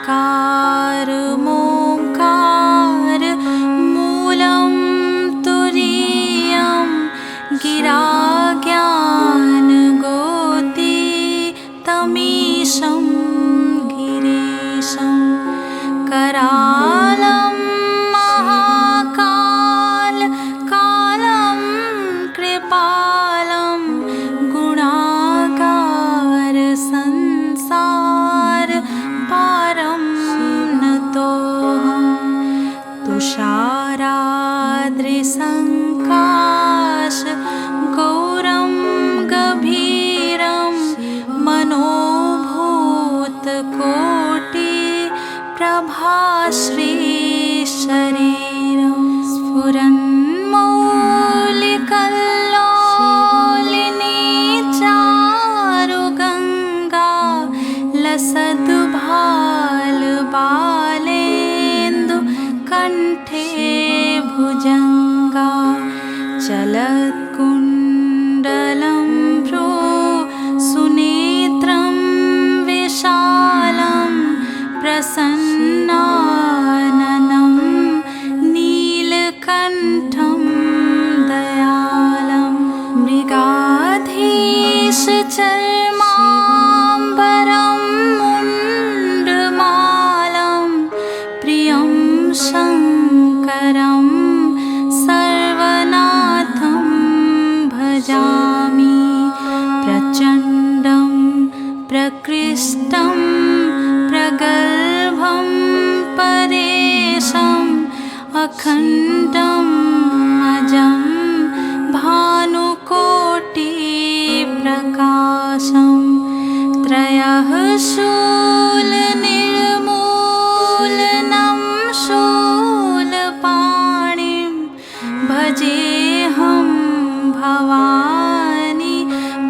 Car मोंकार मूलं तुरीयं गिरा ज्ञान गोती तमीशं गिरीशं करालं महाकाल कालं कृपालं गुणागार संसार पारं नतोऽहं तुषाराद्रिसङ्काश गौरं गभीरं मनोभूतकोटि प्रभाश्री शरीरं स्फुरन्मौलिकल्लोलिनी चारुगङ्गा लसद्भालबालेन्दु कण्ठे भुजङ्गा चलत्कुण्डलं भ्रू सुनेत्रं विशालं प्रसन्नाननं नीलकण्ठं दयालं मृगाधीशचर्माम्बरं मुण्डमालं प्रियं शङ्करं सर्वनाथं भजामि प्रचण्डं प्रकृष्टं प्रगल्भं परेशम् अखण्डम् अजं भानुकोटिप्रकाशं त्रयः शूलनिर्मूलनं शूलपाणिं भजेऽहं भवानी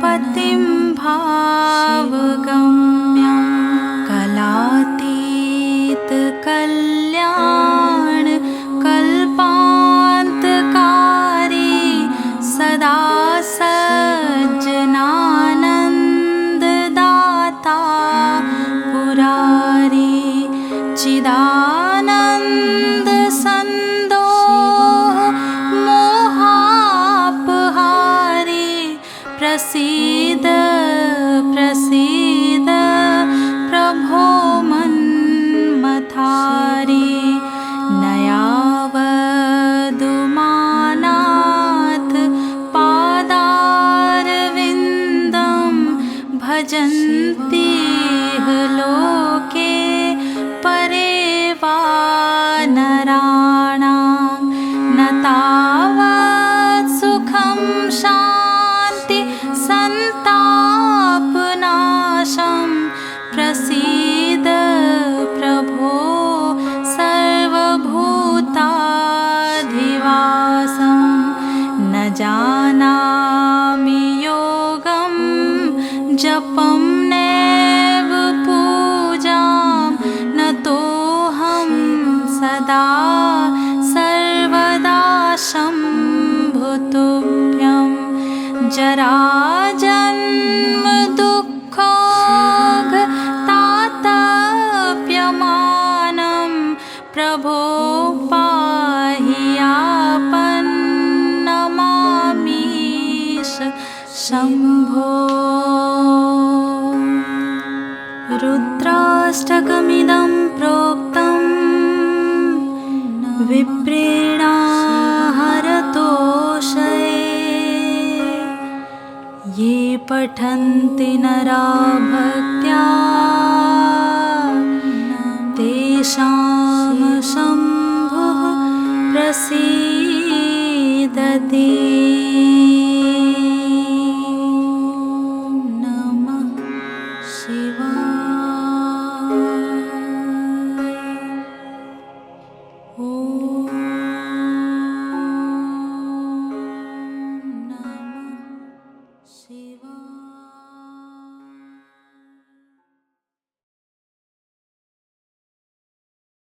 पतिं भावगम्यं कलातीत कल्याण कल्पान्तकारी सदा सज्जनानन्ददाता पुरारी चिदानन्दसन्दोह मोहापहारी प्रसीद प्रसीद प्रभो मन्मथारी नयावदुमानाथ पादारविन्दं भजन्तीह लोके परे वा नराणां न तावत् सुखं शान्ति सन्तापनाशं प्रसीद प्रभो सर्वभूताधिवासं न जानामि योगं जपं नैव पूजां नतोऽहं सदा सर्वदा शम्भुतुभ्यं जराजन्म दुःखोघतातप्यमानं प्रभो पाहि आपन्नमामीश शम्भो रुद्राष्टकमिदं प्रोक्तं विप्रेणा हरतोषये ये पठन्ति नरा भक्त्या तेषां शम्भुः प्रसीदति।